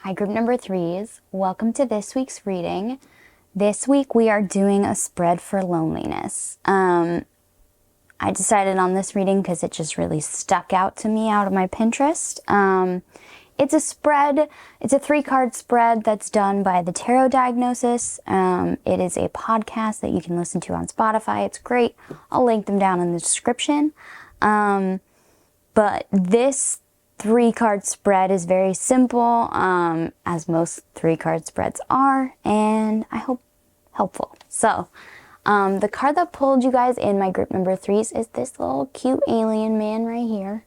Hi, group number threes. Welcome to this week's reading. This week we are doing a spread for loneliness. I decided on this reading because it just really stuck out to me out of my Pinterest. It's a spread. It's a 3-card spread that's done by the Tarot Diagnosis. It is a podcast that you can listen to on Spotify. It's great. I'll link them down in the description. But this 3-card spread is very simple, as most 3-card spreads are, and I hope helpful. So, the card that pulled you guys in my group number threes is this little cute alien man right here.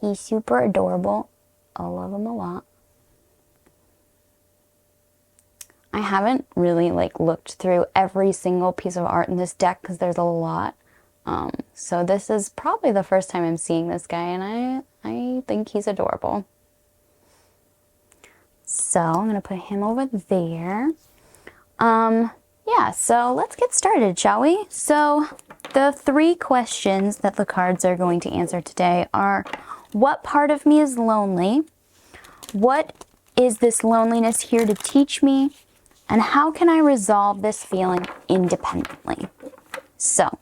He's super adorable. I love him a lot. I haven't really looked through every single piece of art in this deck because there's a lot. So this is probably the first time I'm seeing this guy, and I think he's adorable. So I'm going to put him over there. Yeah, so let's get started, shall we? So the 3 questions that the cards are going to answer today are, what part of me is lonely? What is this loneliness here to teach me? And how can I resolve this feeling independently? So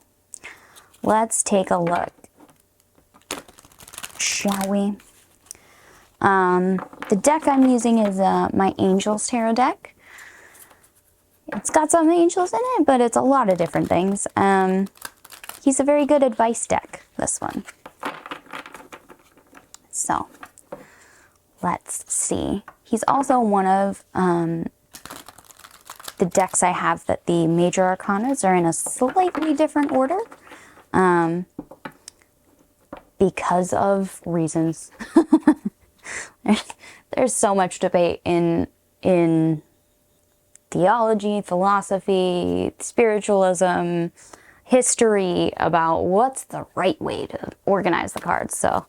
let's take a look, shall we? The deck I'm using is my Angels Tarot deck. It's got some angels in it, but it's a lot of different things. He's a very good advice deck, this one. So, let's see. He's also one of the decks I have that the major arcanas are in a slightly different order. Because of reasons. There's so much debate in theology, philosophy, spiritualism, history about what's the right way to organize the cards. So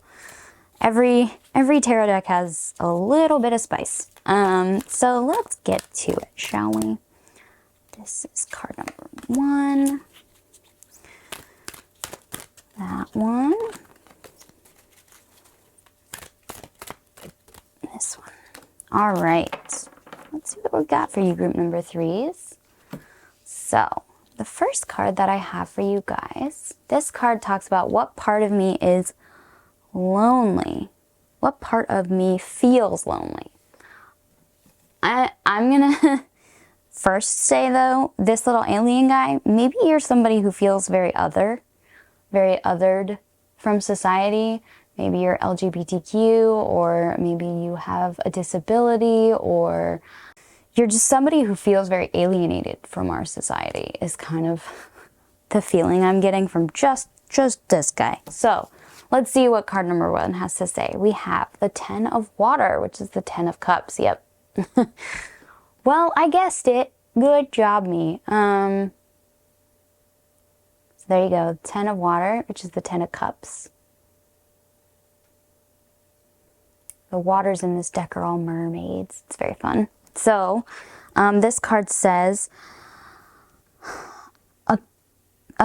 every tarot deck has a little bit of spice. So let's get to it, shall we? This is card number 1. That one. This one. All right. Let's see what we've got for you, group number threes. So, the first card that I have for you guys, this card talks about what part of me is lonely. What part of me feels lonely? I'm gonna first say, though, this little alien guy, maybe you're somebody who feels very othered from society. Maybe you're LGBTQ, or maybe you have a disability, or you're just somebody who feels very alienated from our society, is kind of the feeling I'm getting from just this guy. So let's see what card number 1 has to say. We have the 10 of Water, which is the 10 of Cups. Yep. Well, I guessed it. Good job, me. So there you go, 10 of Water, which is the 10 of Cups. The waters in this deck are all mermaids. It's very fun. So, this card says, a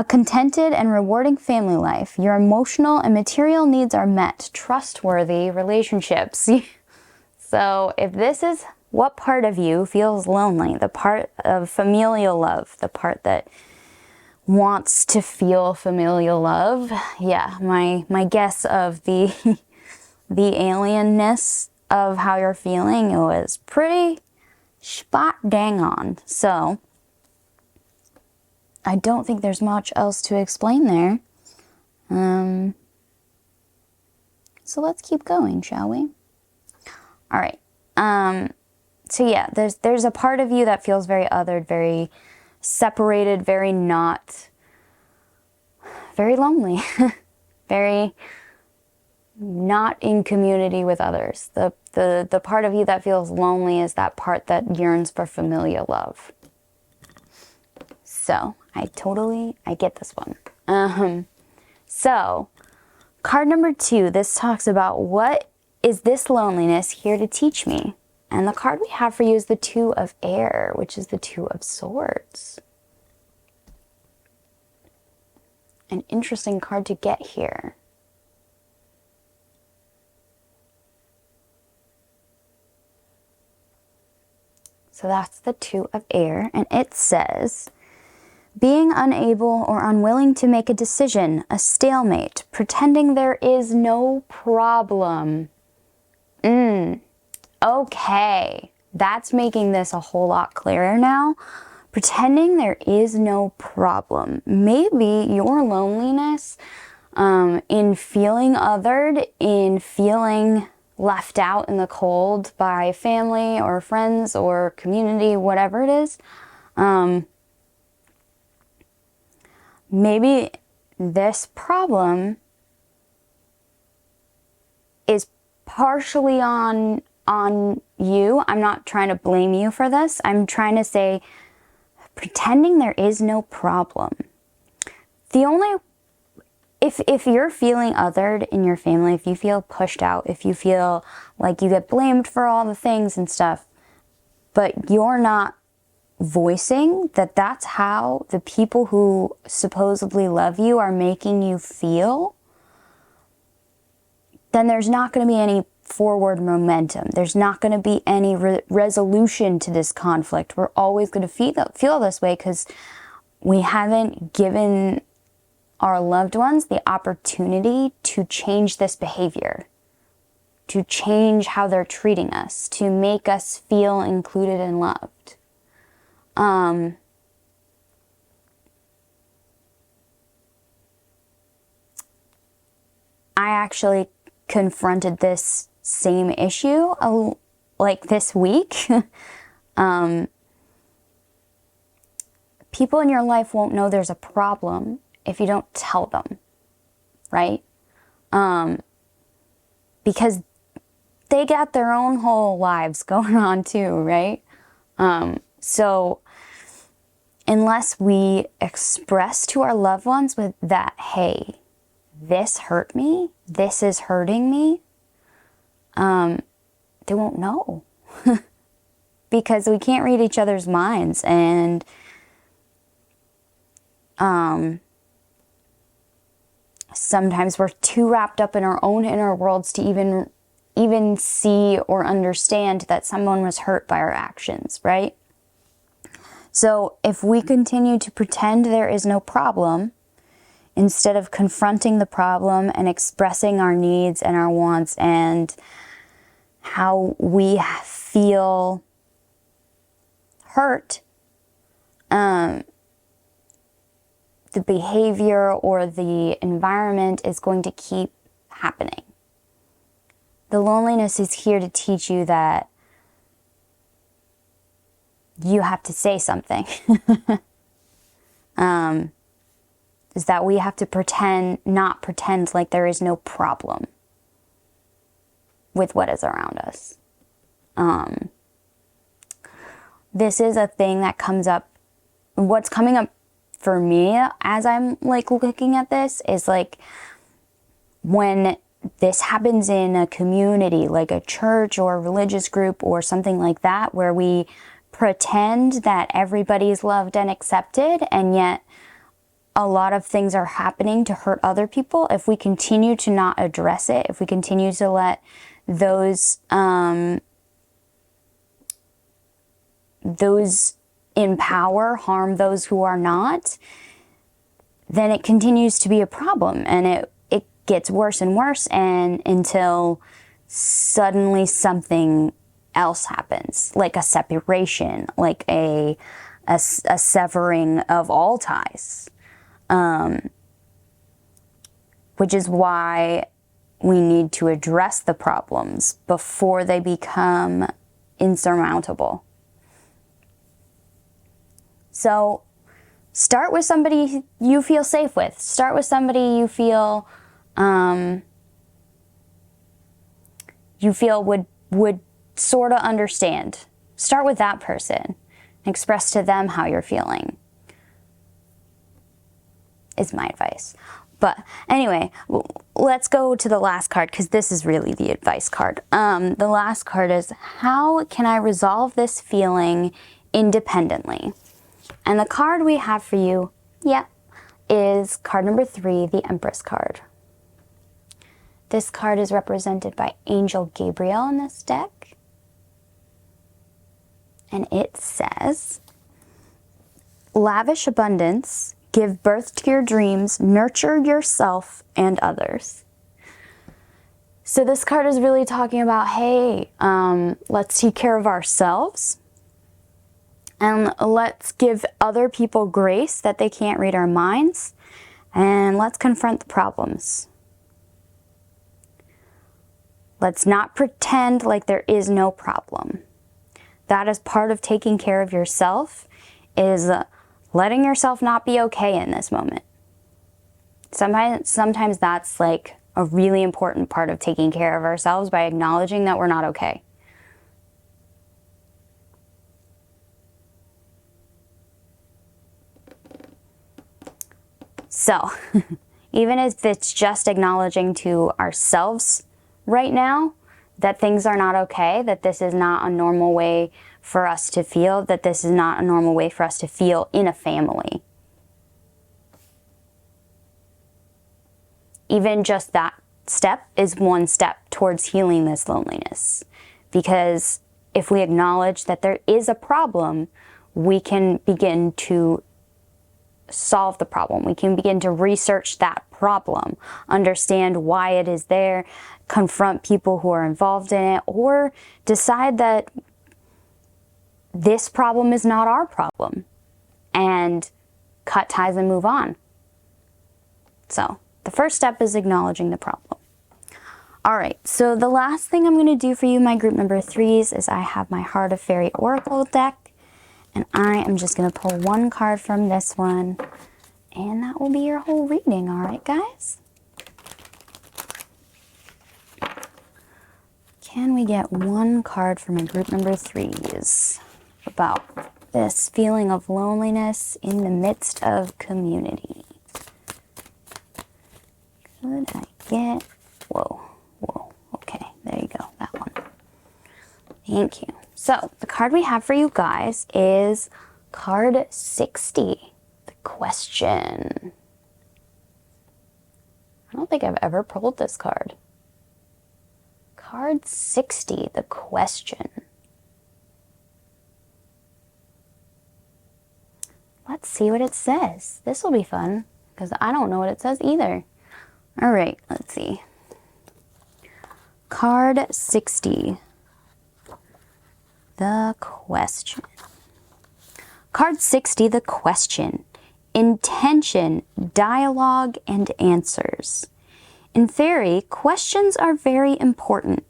contented and rewarding family life. Your emotional and material needs are met. Trustworthy relationships. So, if this is what part of you feels lonely, the part of familial love, the part that wants to feel familial love, yeah, my guess of the the alienness of how you're feeling, it was pretty spot dang on. So I don't think there's much else to explain there. So let's keep going, shall we? All right. So yeah, there's a part of you that feels very othered, very separated, very lonely, very not in community with others. The part of you that feels lonely is that part that yearns for familial love. So I get this one. So card number 2, this talks about what is this loneliness here to teach me? And the card we have for you is the 2 of Air, which is the 2 of Swords. An interesting card to get here. So that's the 2 of air. And it says, being unable or unwilling to make a decision, a stalemate, pretending there is no problem. Okay, that's making this a whole lot clearer now. Pretending there is no problem. Maybe your loneliness, in feeling othered, in feeling left out in the cold by family or friends or community, whatever it is, maybe this problem is partially on you. I'm not trying to blame you for this. I'm trying to say, pretending there is no problem. If you're feeling othered in your family, if you feel pushed out, if you feel like you get blamed for all the things and stuff, but you're not voicing that that's how the people who supposedly love you are making you feel, then there's not going to be any forward momentum. There's not going to be any resolution to this conflict. We're always going to feel this way because we haven't given our loved ones the opportunity to change this behavior, to change how they're treating us, to make us feel included and loved. I actually confronted this same issue like this week. People in your life won't know there's a problem if you don't tell them, right? Because they got their own whole lives going on too, right? So unless we express to our loved ones with that, hey, this hurt me, this is hurting me, they won't know. Because we can't read each other's minds, and sometimes we're too wrapped up in our own inner worlds to even see or understand that someone was hurt by our actions, right? So if we continue to pretend there is no problem, instead of confronting the problem and expressing our needs and our wants and how we feel hurt, the behavior or the environment is going to keep happening. The loneliness is here to teach you that you have to say something. Is that we have to not pretend like there is no problem with what is around us. This is a thing that comes up. What's coming up for me as I'm like looking at this is like when this happens in a community, like a church or a religious group or something like that, where we pretend that everybody is loved and accepted, and yet a lot of things are happening to hurt other people. If we continue to not address it, if we continue to let those in power harm those who are not, then it continues to be a problem, and it gets worse and worse, and until suddenly something else happens, like a separation, like a severing of all ties. Which is why we need to address the problems before they become insurmountable. So start with somebody you feel safe with. Start with somebody you feel would sort of understand. Start with that person. Express to them how you're feeling, is my advice. But anyway, let's go to the last card, because this is really the advice card. The last card is, how can I resolve this feeling independently? And the card we have for you, is card number 3, the Empress card. This card is represented by Angel Gabriel in this deck. And it says, lavish abundance, give birth to your dreams, nurture yourself and others. So this card is really talking about, hey, let's take care of ourselves and let's give other people grace that they can't read our minds, and let's confront the problems. Let's not pretend like there is no problem. That is part of taking care of yourself, is letting yourself not be okay in this moment. Sometimes that's like a really important part of taking care of ourselves, by acknowledging that we're not okay. So, even if it's just acknowledging to ourselves right now that things are not okay, that this is not a normal way for us to feel, that this is not a normal way for us to feel in a family. Even just that step is one step towards healing this loneliness. Because if we acknowledge that there is a problem, we can begin to solve the problem. We can begin to research that problem, understand why it is there, confront people who are involved in it, or decide that this problem is not our problem and cut ties and move on. So the first step is acknowledging the problem. All right, so the last thing I'm going to do for you, my group number 3s, is I have my Heart of Fairy Oracle deck. And I am just going to pull one card from this one, and that will be your whole reading, all right, guys? Can we get one card for my group number 3s about this feeling of loneliness in the midst of community? Could I get... Whoa, okay, there you go, that one. Thank you. So, the card we have for you guys is card 60, the question. I don't think I've ever pulled this card. Card 60, the question. Let's see what it says. This will be fun, because I don't know what it says either. All right, let's see. Card 60. The question. Card 60, the question. Intention, dialogue, and answers. In Fairy, questions are very important.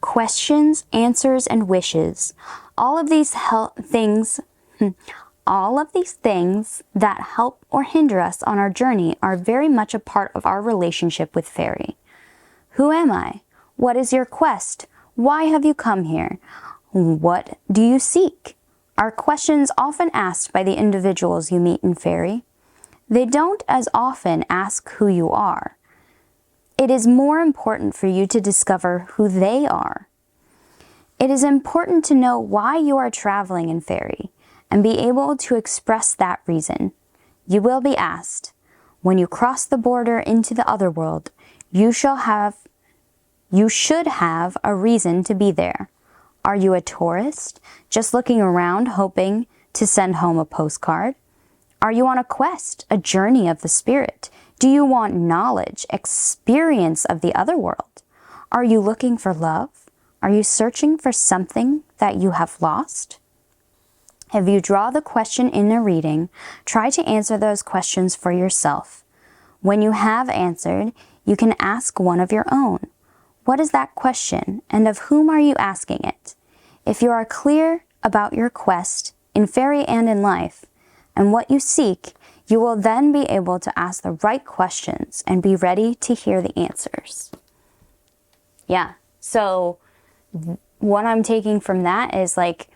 Questions, answers, and wishes. All of these things that help or hinder us on our journey are very much a part of our relationship with Fairy. Who am I? What is your quest? Why have you come here? What do you seek? Are questions often asked by the individuals you meet in Fairy. They don't as often ask who you are. It is more important for you to discover who they are. It is important to know why you are traveling in Fairy and be able to express that reason. You will be asked, when you cross the border into the other world, you should have a reason to be there. Are you a tourist, just looking around hoping to send home a postcard? Are you on a quest, a journey of the spirit? Do you want knowledge, experience of the other world? Are you looking for love? Are you searching for something that you have lost? If you draw the question in a reading, try to answer those questions for yourself. When you have answered, you can ask one of your own. What is that question, and of whom are you asking it? If you are clear about your quest in Fairy and in life, and what you seek, you will then be able to ask the right questions and be ready to hear the answers. Yeah, so what I'm taking from that is like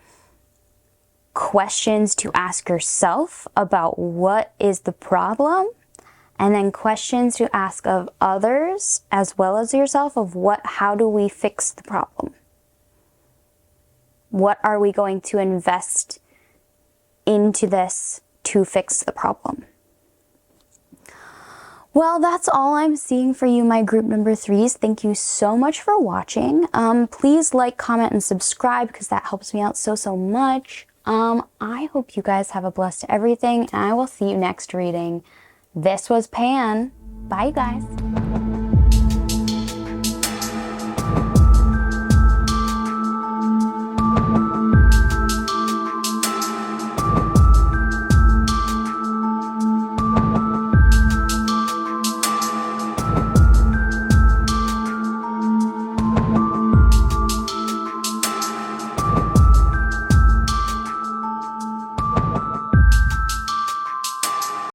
questions to ask yourself about what is the problem, and then questions to ask of others as well as yourself of how do we fix the problem? What are we going to invest into this to fix the problem? Well, that's all I'm seeing for you, my group number 3s. Thank you so much for watching. Please like, comment, and subscribe because that helps me out so much. I hope you guys have a blessed everything, and I will see you next reading. This was Pan. Bye, guys.